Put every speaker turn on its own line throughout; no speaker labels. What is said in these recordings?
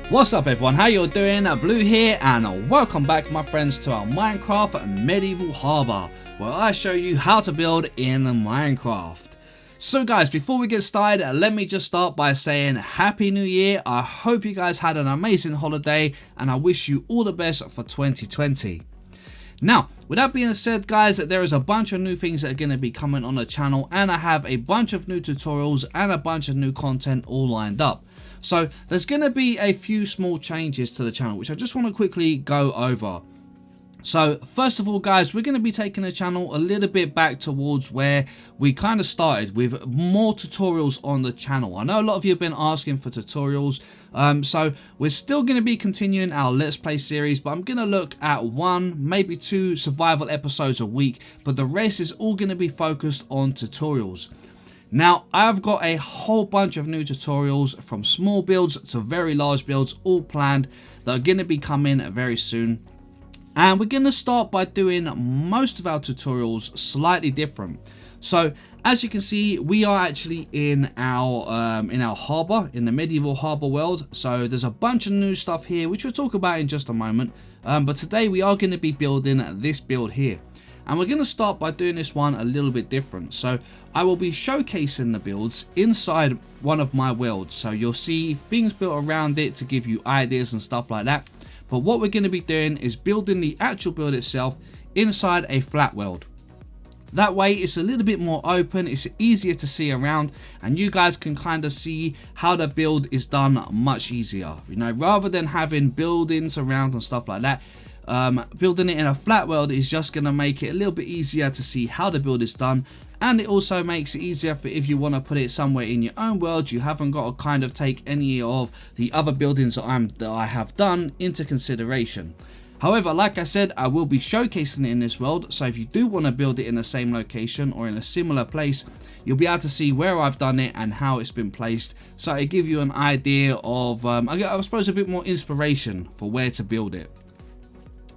What's up everyone, how you doing? Blue here and welcome back my friends to our Minecraft medieval harbour, where I show you how to build in Minecraft. So guys, before we get started, let me just start by saying Happy New Year. I hope you guys had an amazing holiday and I wish you all the best for 2020. Now, with that being said guys, there is a bunch of new things that are going to be coming on the channel, and I have a bunch of new tutorials and a bunch of new content all lined up. So there's going to be a few small changes to the channel which I just want to quickly go over. So first of all guys, we're going to be taking the channel a little bit back towards where we kind of started, with more tutorials on the channel. I know a lot of you have been asking for tutorials, so we're still going to be continuing our Let's Play series, but I'm going to look at one, maybe two survival episodes a week, but the rest is all going to be focused on tutorials. Now, I've got a whole bunch of new tutorials from small builds to very large builds all planned that are going to be coming very soon. And we're going to start by doing most of our tutorials slightly different. So, as you can see, we are actually in our harbour, in the medieval harbour world. So, there's a bunch of new stuff here, which we'll talk about in just a moment. But today we are going to be building this build here. And we're going to start by doing this one a little bit different. So I will be showcasing the builds inside one of my worlds. So you'll see things built around it to give you ideas and stuff like that. But what we're going to be doing is building the actual build itself inside a flat world. That way it's a little bit more open, it's easier to see around, and you guys can kind of see how the build is done much easier. You know, rather than having buildings around and stuff like that. Building it in a flat world is just going to make it a little bit easier to see how the build is done, and it also makes it easier for if you want to put it somewhere in your own world. You haven't got to kind of take any of the other buildings that I have done into consideration. However, like I said, I will be showcasing it in this world, so if you do want to build it in the same location or in a similar place, you'll be able to see where I've done it and how it's been placed, so it give you an idea of, I suppose, a bit more inspiration for where to build it.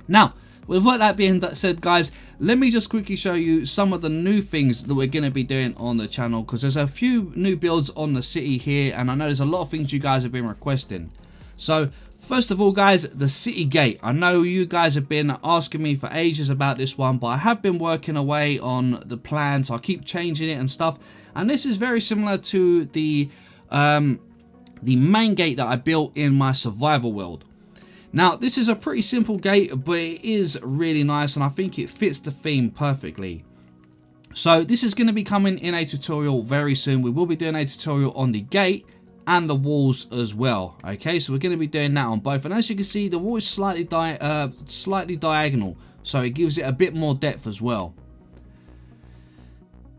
Now, with what that being said guys, let me just quickly show you some of the new things that we're going to be doing on the channel, because there's a few new builds on the city here, and I know there's a lot of things you guys have been requesting. So first of all guys, the city gate. I know you guys have been asking me for ages about this one, but I have been working away on the plan, so I keep changing it and stuff. And this is very similar to the main gate that I built in my survival world. Now, this is a pretty simple gate, but it is really nice, and I think it fits the theme perfectly. So this is going to be coming in a tutorial very soon. We will be doing a tutorial on the gate and the walls as well. Okay, so we're going to be doing that on both. And as you can see, the wall is slightly diagonal, so it gives it a bit more depth as well.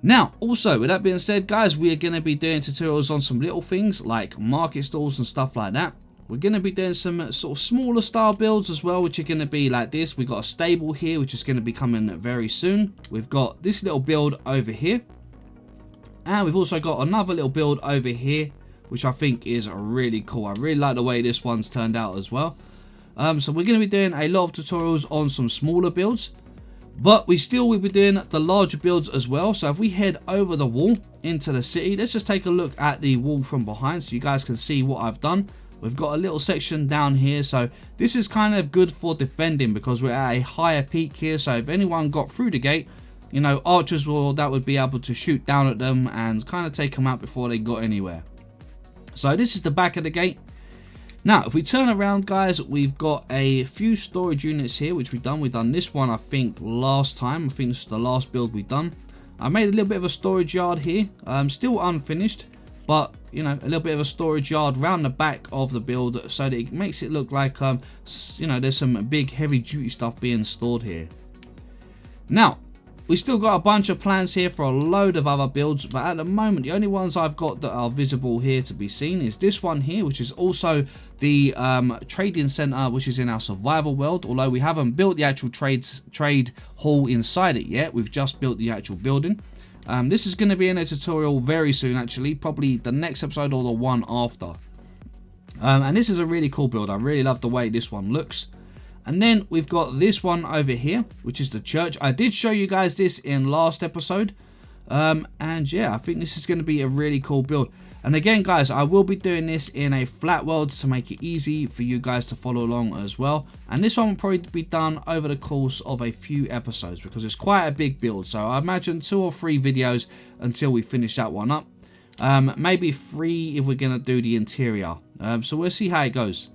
Now, also, with that being said, guys, we are going to be doing tutorials on some little things like market stalls and stuff like that. We're going to be doing some sort of smaller style builds as well, which are going to be like this. We've got a stable here, which is going to be coming very soon. We've got this little build over here. And we've also got another little build over here, which I think is really cool. I really like the way this one's turned out as well. So we're going to be doing a lot of tutorials on some smaller builds. But we still will be doing the larger builds as well. So if we head over the wall into the city, let's just take a look at the wall from behind so you guys can see what I've done. We've got a little section down here, so this is kind of good for defending because we're at a higher peak here. So if anyone got through the gate, you know, archers would be able to shoot down at them and kind of take them out before they got anywhere. So this is the back of the gate. Now, if we turn around, guys, we've got a few storage units here, which we've done. We've done this one, I think, last time. I think this is the last build we've done. I made a little bit of a storage yard here, still unfinished. But, you know, a little bit of a storage yard around the back of the build so that it makes it look like, you know, there's some big heavy duty stuff being stored here. Now, we still got a bunch of plans here for a load of other builds, but at the moment, the only ones I've got that are visible here to be seen is this one here, which is also the trading center, which is in our survival world. Although we haven't built the actual trade hall inside it yet, we've just built the actual building. This is going to be in a tutorial very soon, actually, probably the next episode or the one after. And this is a really cool build. I really love the way this one looks. And then we've got this one over here, which is the church. I did show you guys this in last episode. And yeah, I think this is going to be a really cool build. And again guys, I will be doing this in a flat world to make it easy for you guys to follow along as well. And this one will probably be done over the course of a few episodes because it's quite a big build. So I imagine 2 or 3 videos until we finish that one up. Maybe 3 if we're going to do the interior. So we'll see how it goes.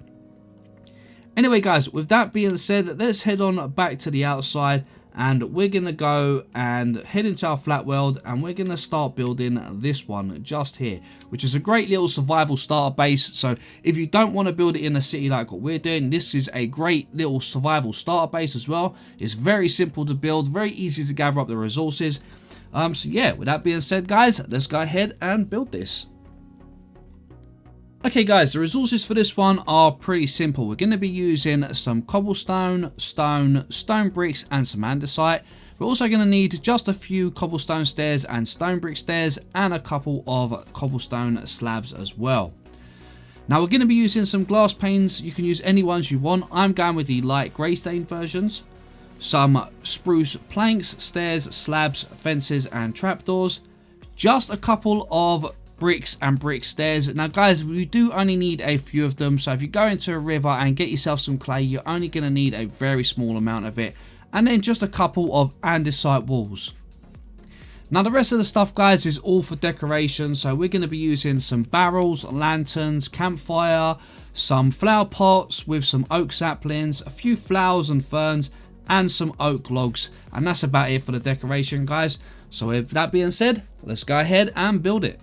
Anyway guys, with that being said, let's head on back to the outside. And we're going to go and head into our flat world, and we're going to start building this one just here, which is a great little survival starter base. So if you don't want to build it in a city like what we're doing, this is a great little survival starter base as well. It's very simple to build, very easy to gather up the resources. So yeah, with that being said guys, let's go ahead and build this. Okay guys, the resources for this one are pretty simple. We're going to be using some cobblestone, stone bricks and some andesite. We're also going to need just a few cobblestone stairs and stone brick stairs and a couple of cobblestone slabs as well. Now we're going to be using some glass panes. You can use any ones you want. I'm going with the light grey stain versions. Some spruce planks, stairs, slabs, fences and trapdoors. Just a couple of bricks and brick stairs. Now guys, we do only need a few of them, so if you go into a river and get yourself some clay, you're only going to need a very small amount of it, and then just a couple of andesite walls. Now the rest of the stuff guys is all for decoration, so we're going to be using some barrels, lanterns, campfire, some flower pots with some oak saplings, a few flowers and ferns and some oak logs, and that's about it for the decoration guys. So with that being said, let's go ahead and build it.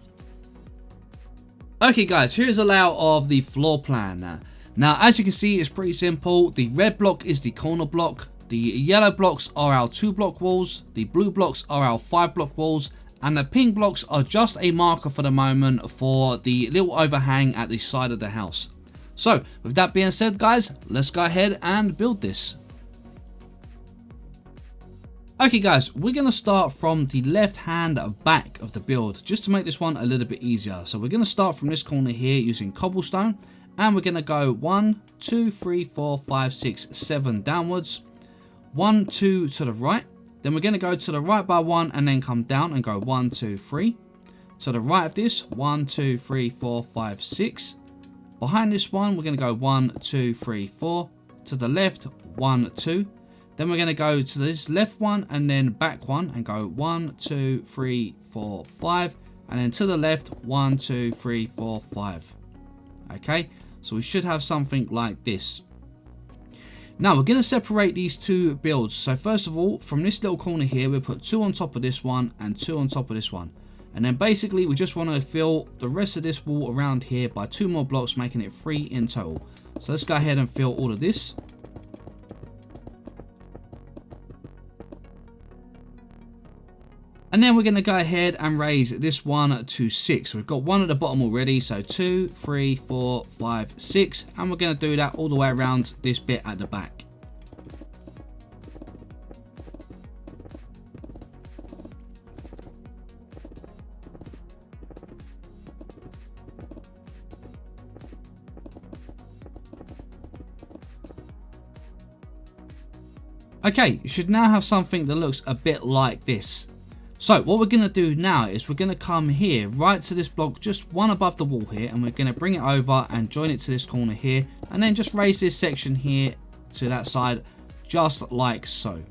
Okay guys, here's a layout of the floor plan. Now as you can see, it's pretty simple. The red block is the corner block, the yellow blocks are our 2 block walls, the blue blocks are our 5 block walls, and the pink blocks are just a marker for the moment for the little overhang at the side of the house. So with that being said guys, let's go ahead and build this. Okay guys, we're going to start from the left hand back of the build just to make this one a little bit easier. So we're going to start from this corner here using cobblestone, and we're going to go 1, 2, 3, 4, 5, 6, 7 downwards, 1, 2 to the right. Then we're going to go to the right by 1 and then come down and go 1, 2, 3. To the right of this, 1, 2, 3, 4, 5, 6. Behind this one, we're going to go 1, 2, 3, 4. To the left, 1, 2. Then we're going to go to this left one and then back one and go 1, 2, 3, 4, 5. And then to the left, 1, 2, 3, 4, 5. Okay, so we should have something like this. Now we're going to separate these 2 builds. So first of all, from this little corner here, we'll put 2 on top of this one and 2 on top of this one. And then basically we just want to fill the rest of this wall around here by 2 more blocks, making it 3 in total. So let's go ahead and fill all of this. And then we're going to go ahead and raise this one to 6. So we've got 1 at the bottom already. So 2, 3, 4, 5, 6. And we're going to do that all the way around this bit at the back. Okay, you should now have something that looks a bit like this. So what we're going to do now is we're going to come here right to this block, just one above the wall here, and we're going to bring it over and join it to this corner here, and then just raise this section here to that side just like so.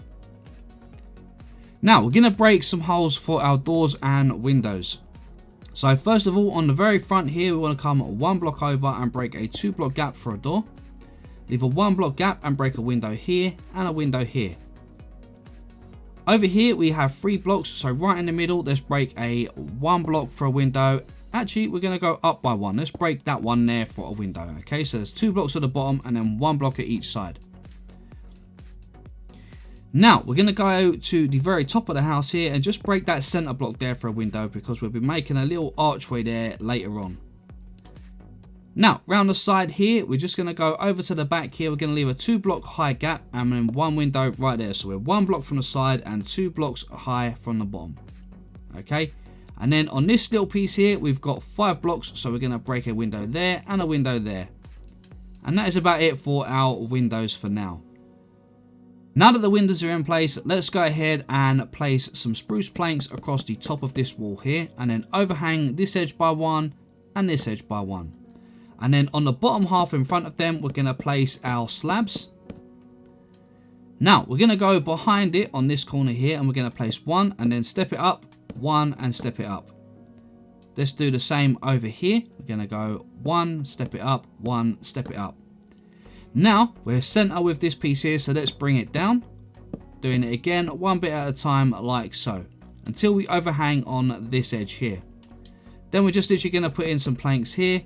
Now we're going to break some holes for our doors and windows. So first of all, on the very front here, we want to come 1 block over and break a 2 block gap for a door, leave a 1 block gap and break a window here and a window here. Over here we have 3 blocks, so right in the middle let's break a 1 block for a window. Actually we're going to go up by 1. Let's break that one there for a window. Okay, so there's 2 blocks at the bottom and then 1 block at each side. Now we're going to go to the very top of the house here and just break that center block there for a window, because we'll be making a little archway there later on. Now round the side here, we're just going to go over to the back here. We're going to leave a 2 block high gap and then 1 window right there. So we're 1 block from the side and 2 blocks high from the bottom. Okay, and then on this little piece here we've got 5 blocks, so we're going to break a window there and a window there. And that is about it for our windows for now. Now that the windows are in place, let's go ahead and place some spruce planks across the top of this wall here, and then overhang this edge by one and this edge by one. And then on the bottom half in front of them, we're going to place our slabs. Now we're going to go behind it on this corner here, and we're going to place one and then step it up, one and step it up. Let's do the same over here. We're going to go one, step it up, one, step it up. Now we're center with this piece here, so let's bring it down, doing it again one bit at a time like so, until we overhang on this edge here. Then we're just literally going to put in some planks here,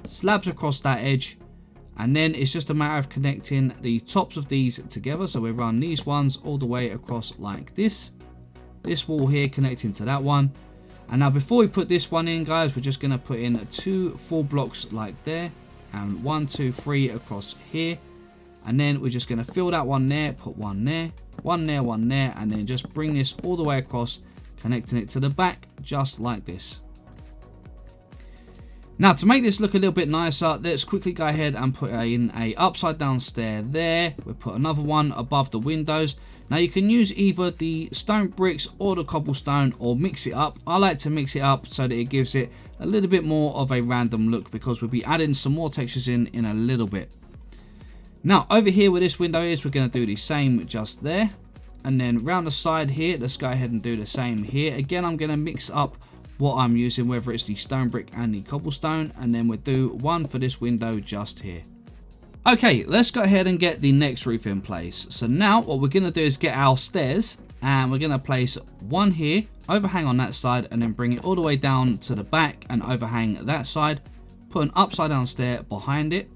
slabs across that edge, and then it's just a matter of connecting the tops of these together. So we run these ones all the way across like this wall here connecting to that one. And now before we put this one in, guys, we're just going to put in 2 full blocks like there, and 1, 2, 3 across here, and then we're just going to fill that one there, put one there, one there, one there, and then just bring this all the way across, connecting it to the back just like this. Now to make this look a little bit nicer, let's quickly go ahead and put in a upside down stair there. We'll put another one above the windows. Now you can use either the stone bricks or the cobblestone, or mix it up. I like to mix it up so that it gives it a little bit more of a random look, because we'll be adding some more textures in a little bit. Now over here where this window is, we're going to do the same just there, and then round the side here, let's go ahead and do the same here. Again, I'm going to mix up what I'm using, whether it's the stone brick and the cobblestone, and then we'll do one for this window just here. Okay, let's go ahead and get the next roof in place. So now what we're going to do is get our stairs, and we're going to place one here, overhang on that side, and then bring it all the way down to the back and overhang that side, put an upside down stair behind it,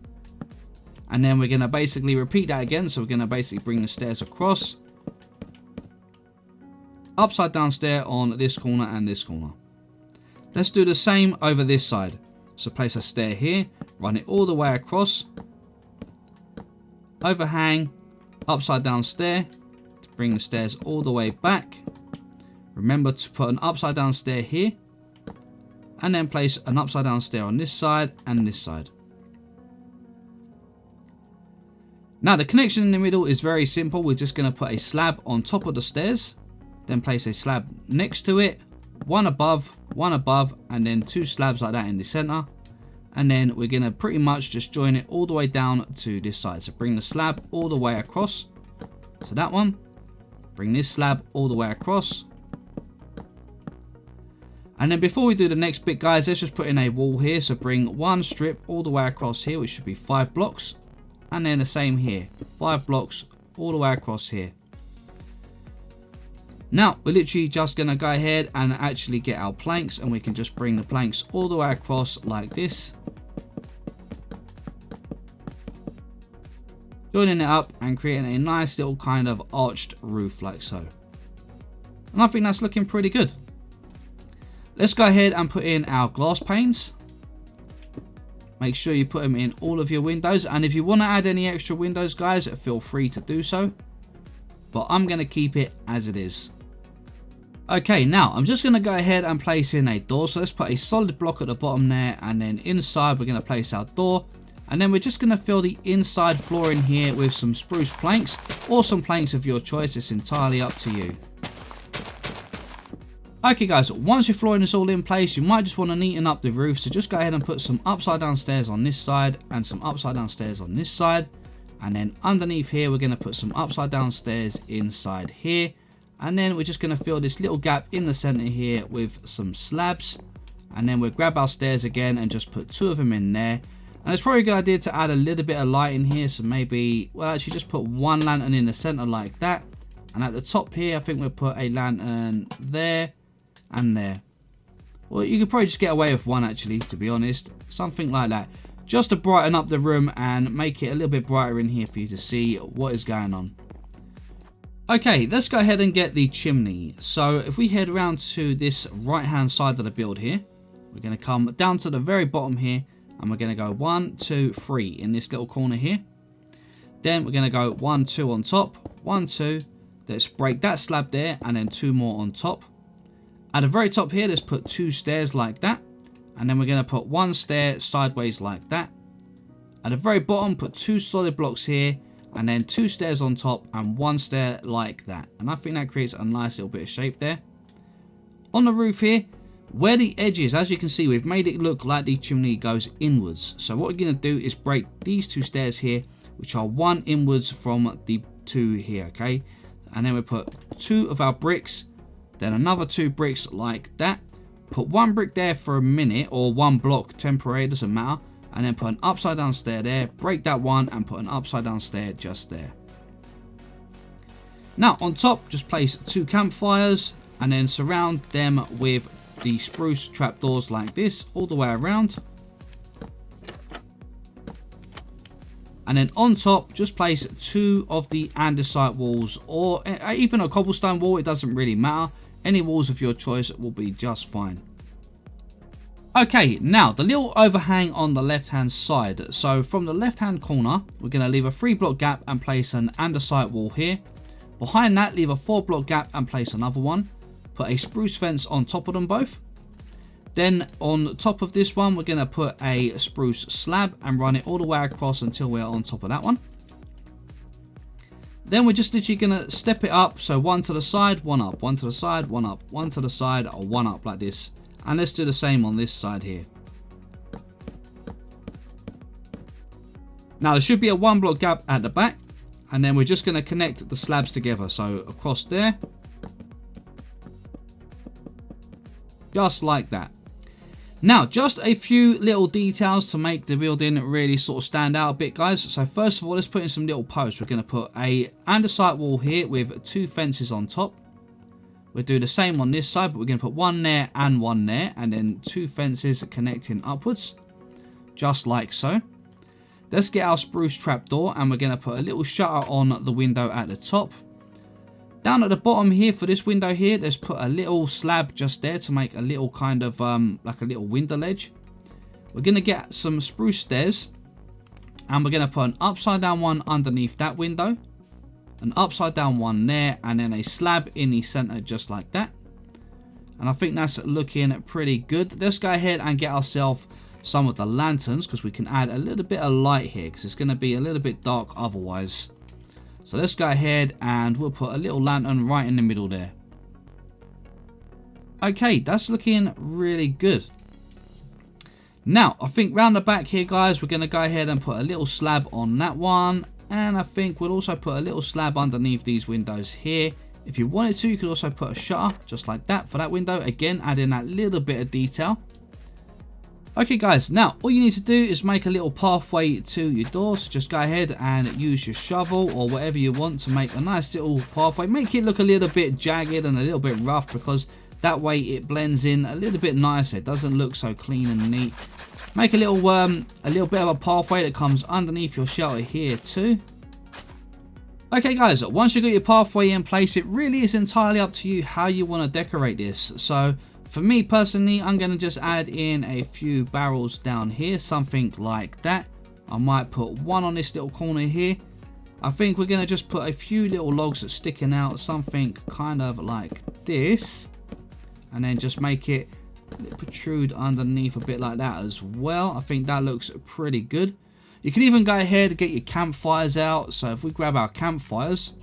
and then we're going to basically repeat that again. So we're going to basically bring the stairs across, upside down stair on this corner and this corner. Let's do the same over this side. So place a stair here, run it all the way across, overhang, upside down stair to bring the stairs all the way back. Remember to put an upside down stair here, and then place an upside down stair on this side and this side. Now the connection in the middle is very simple. We're just going to put a slab on top of the stairs, then place a slab next to it, one above, and then 2 slabs like that in the center. And then we're going to pretty much just join it all the way down to this side. So bring the slab all the way across to that one. Bring this slab all the way across. And then before we do the next bit, guys, let's just put in a wall here. So bring one strip all the way across here, which should be 5 blocks. And then the same here, 5 blocks all the way across here. Now we're literally just going to go ahead and actually get our planks, and we can just bring the planks all the way across like this, joining it up and creating a nice little kind of arched roof like so. And I think that's looking pretty good. Let's go ahead and put in our glass panes. Make sure you put them in all of your windows, and if you want to add any extra windows, guys, feel free to do so, but I'm going to keep it as it is. Okay, now I'm just going to go ahead and place in a door. So let's put a solid block at the bottom there, and then inside we're going to place our door, and then we're just going to fill the inside floor in here with some spruce planks, or some planks of your choice. It's entirely up to you. Okay guys, once your flooring is all in place, you might just want to neaten up the roof, so just go ahead and put some upside down stairs on this side and some upside down stairs on this side, and then underneath here we're going to put some upside down stairs inside here. And then we're just going to fill this little gap in the center here with some slabs, and then we'll grab our stairs again and just put 2 of them in there. And it's probably a good idea to add a little bit of light in here, so maybe, well, actually just put 1 lantern in the center like that, and at the top here I think we'll put a lantern there and there. Well, you could probably just get away with 1 actually, to be honest, something like that, just to brighten up the room and make it a little bit brighter in here for you to see what is going on. Okay, let's go ahead and get the chimney. So if we head around to this right hand side of the build here, we're going to come down to the very bottom here, and we're going to go 1, 2, 3 in this little corner here. Then we're going to go 1, 2 on top, 1, 2. Let's break that slab there, and then 2 more on top. At the very top here, let's put 2 stairs like that, and then we're going to put 1 stair sideways like that. At the very bottom, put 2 solid blocks here, and then 2 stairs on top and 1 stair like that. And I think that creates a nice little bit of shape there. On the roof here, where the edge is, as you can see, we've made it look like the chimney goes inwards. So what we're going to do is break these 2 stairs here, which are 1 inwards from the 2 here, okay? And then we put 2 of our bricks, then another 2 bricks like that. Put 1 brick there for a minute, or 1 block temporary, doesn't matter. And then put an upside down stair there, break that one, and put an upside down stair just there. Now on top, just place 2 campfires, and then surround them with the spruce trapdoors like this, all the way around. And then on top, just place 2 of the andesite walls, or even a cobblestone wall, it doesn't really matter. Any walls of your choice will be just fine. Okay, now the little overhang on the left hand side. So from the left hand corner, we're going to leave a 3 block gap and place an andesite wall here. Behind that, leave a 4 block gap and place another one. Put a spruce fence on top of them both. Then on top of this one, we're going to put a spruce slab and run it all the way across until we're on top of that one. Then we're just literally going to step it up. So 1 to the side, 1 up, 1 to the side, 1 up, 1 to the side, or 1 up like this. And let's do the same on this side here. Now there should be a 1 block gap at the back. And then we're just going to connect the slabs together. So across there. Just like that. Now just a few little details to make the building really sort of stand out a bit, guys. So first of all, let's put in some little posts. We're going to put a andesite wall here with 2 fences on top. We'll do the same on this side, but we're going to put 1 there and 1 there, and then 2 fences connecting upwards, just like so. Let's get our spruce trapdoor, and we're going to put a little shutter on the window at the top. Down at the bottom here for this window here, let's put a little slab just there to make a little kind of like a little window ledge. We're going to get some spruce stairs, and we're going to put an upside down one underneath that window. An upside down one there, and then a slab in the center just like that. And I think that's looking pretty good. Let's go ahead and get ourselves some of the lanterns, because we can add a little bit of light here, because it's going to be a little bit dark otherwise. So let's go ahead and we'll put a little lantern right in the middle there. Okay, that's looking really good. Now I think round the back here, guys, we're going to go ahead and put a little slab on that one. And I think we'll also put a little slab underneath these windows here. If you wanted to, you could also put a shutter just like that for that window. Again, adding that little bit of detail. Okay, guys, now all you need to do is make a little pathway to your door. So just go ahead and use your shovel or whatever you want to make a nice little pathway. Make it look a little bit jagged and a little bit rough, because that way it blends in a little bit nicer. It doesn't look so clean and neat. Make a little bit of a pathway that comes underneath your shelter here too. Okay, guys, once you've got your pathway in place, it really is entirely up to you how you want to decorate this. So for me personally, I'm going to just add in a few barrels down here, something like that. I might put one on this little corner here. I think we're going to just put a few little logs sticking out, something kind of like this. And then just make it protrude underneath a bit like that as well. I think that looks pretty good. You can even go ahead and get your campfires out. So if we grab our campfires,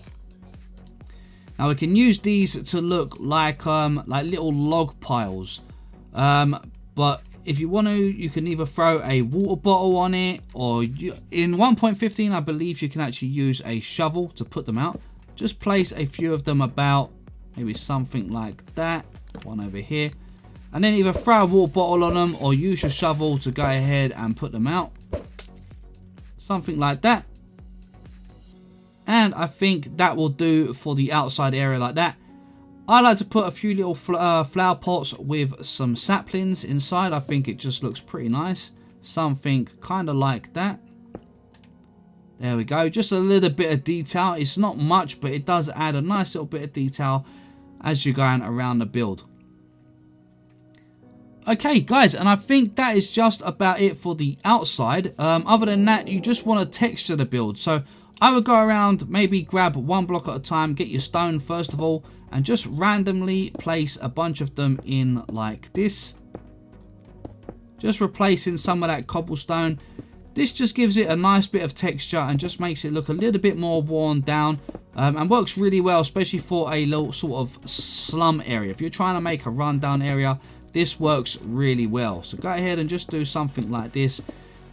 now we can use these to look like little log piles. But if you want to, you can either throw a water bottle on it, or in 1.15 I believe you can actually use a shovel to put them out. Just place a few of them about, maybe something like that. One over here. And then either throw a water bottle on them or use your shovel to go ahead and put them out. Something like that. And I think that will do for the outside area like that. I like to put a few little flower pots with some saplings inside. I think it just looks pretty nice. Something kind of like that. There we go. Just a little bit of detail. It's not much, but it does add a nice little bit of detail as you're going around the build. Okay, guys, and I think that is just about it for the outside. Other than that, you just want to texture the build. So I would go around, maybe grab one block at a time, get your stone first of all, and just randomly place a bunch of them in like this. Just replacing some of that cobblestone. This just gives it a nice bit of texture and just makes it look a little bit more worn down, and works really well, especially for a little sort of slum area. If you're trying to make a rundown area, this works really well. So go ahead and just do something like this.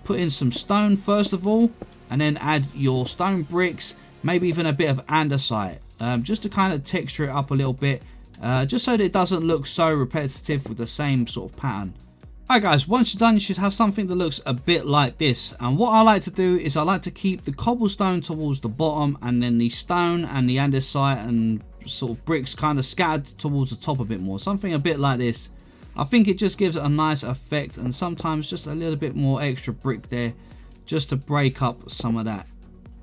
Put in some stone first of all, and then add your stone bricks, maybe even a bit of andesite, just to kind of texture it up a little bit, just so that it doesn't look so repetitive with the same sort of pattern. Alright guys, once you're done, you should have something that looks a bit like this. And what I like to do is I like to keep the cobblestone towards the bottom, and then the stone and the andesite and sort of bricks kind of scattered towards the top a bit more. Something a bit like this. I think it just gives it a nice effect, and sometimes just a little bit more extra brick there just to break up some of that.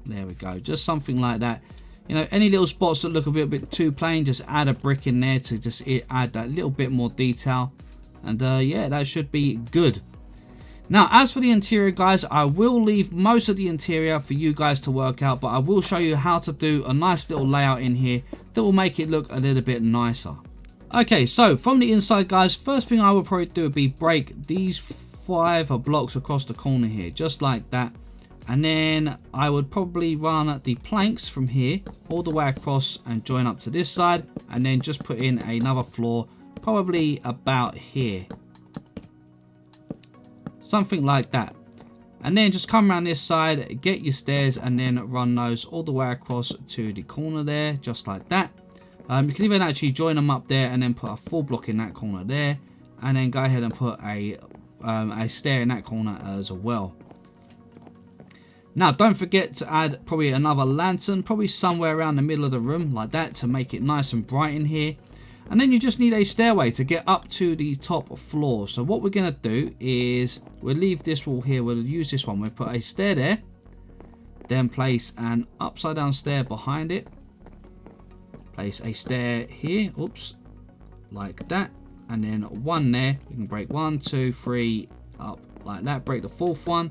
There we go, just something like that. You know, any little spots that look a bit too plain, just add a brick in there to just add that little bit more detail. And yeah, that should be good. Now, as for the interior, guys, I will leave most of the interior for you guys to work out, but I will show you how to do a nice little layout in here that will make it look a little bit nicer. Okay, so from the inside, guys, first thing I would probably do would be break these 5 blocks across the corner here, just like that. And then I would probably run the planks from here all the way across and join up to this side, and then just put in another floor probably about here, something like that. And then just come around this side, get your stairs, and then run those all the way across to the corner there, just like that. You can even actually join them up there and then put a full block in that corner there, and then go ahead and put a stair in that corner as well. Now, don't forget to add probably another lantern, probably somewhere around the middle of the room like that, to make it nice and bright in here. And then you just need a stairway to get up to the top floor. So what we're going to do is we'll leave this wall here. We'll use this one. We'll put a stair there. Then place an upside down stair behind it. Place a stair here. Oops. Like that. And then one there. We can break 1, 2, 3 up like that. Break the 4th one.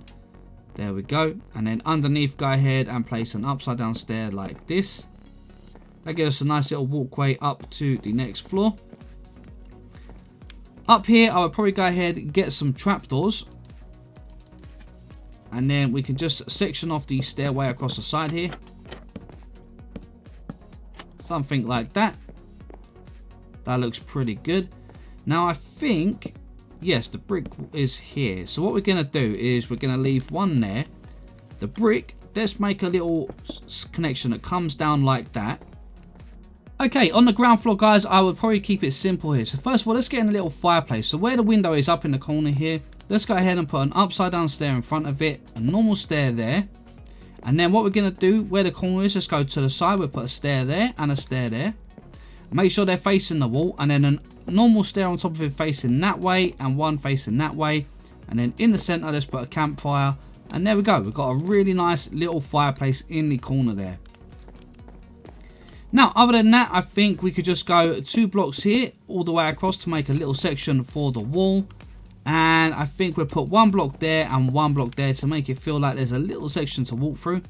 There we go. And then underneath, go ahead and place an upside down stair like this. That gives us a nice little walkway up to the next floor. Up here, I would probably go ahead and get some trapdoors. And then we can just section off the stairway across the side here. Something like that. That looks pretty good. Now I think, yes, the brick is here. So what we're going to do is we're going to leave one there. The brick, let's make a little connection that comes down like that. Okay, on the ground floor, guys, I would probably keep it simple here. So first of all, let's get in a little fireplace. So where the window is up in the corner here, let's go ahead and put an upside down stair in front of it, a normal stair there. And then what we're going to do, where the corner is, let's go to the side. We'll put a stair there and a stair there. Make sure they're facing the wall, and then a normal stair on top of it facing that way and one facing that way. And then in the center, let's put a campfire. And there we go. We've got a really nice little fireplace in the corner there. Now, other than that, I think we could just go 2 blocks here all the way across to make a little section for the wall. And I think we'll put 1 block there and 1 block there to make it feel like there's a little section to walk through.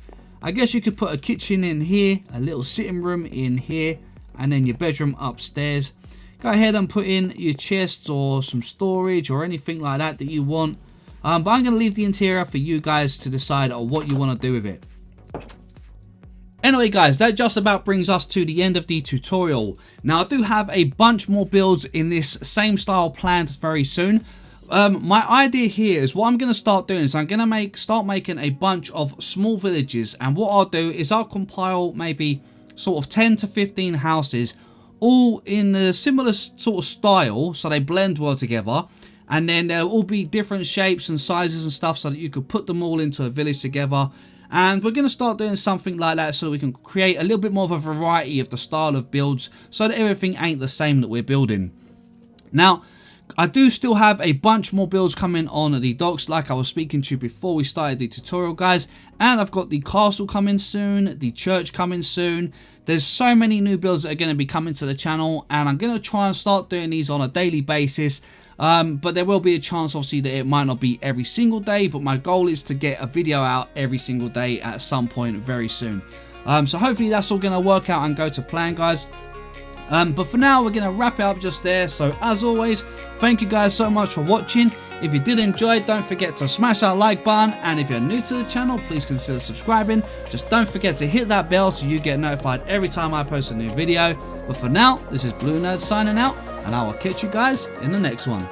I guess you could put a kitchen in here, a little sitting room in here, and then your bedroom upstairs. Go ahead and put in your chests or some storage or anything like that that you want. But I'm going to leave the interior for you guys to decide on what you want to do with it. Anyway guys, that just about brings us to the end of the tutorial. Now I do have a bunch more builds in this same style planned very soon. My idea here is what I'm going to start doing is I'm going to start making a bunch of small villages, and what I'll do is I'll compile maybe sort of 10 to 15 houses all in a similar sort of style so they blend well together, and then they'll all be different shapes and sizes and stuff so that you could put them all into a village together. And we're going to start doing something like that so we can create a little bit more of a variety of the style of builds so that everything ain't the same that we're building. Now, I do still have a bunch more builds coming on the docks like I was speaking to you before we started the tutorial, guys. And I've got the castle coming soon, the church coming soon. There's so many new builds that are going to be coming to the channel, and I'm going to try and start doing these on a daily basis. But there will be a chance obviously that it might not be every single day, but my goal is to get a video out every single day at some point very soon. So hopefully that's all going to work out and go to plan, guys. But for now, we're going to wrap it up just there. So as always, thank you guys so much for watching. If you did enjoy, don't forget to smash that like button, and if you're new to the channel, please consider subscribing. Just don't forget to hit that bell so you get notified every time I post a new video. But for now, this is Blue Nerd signing out, and I will catch you guys in the next one.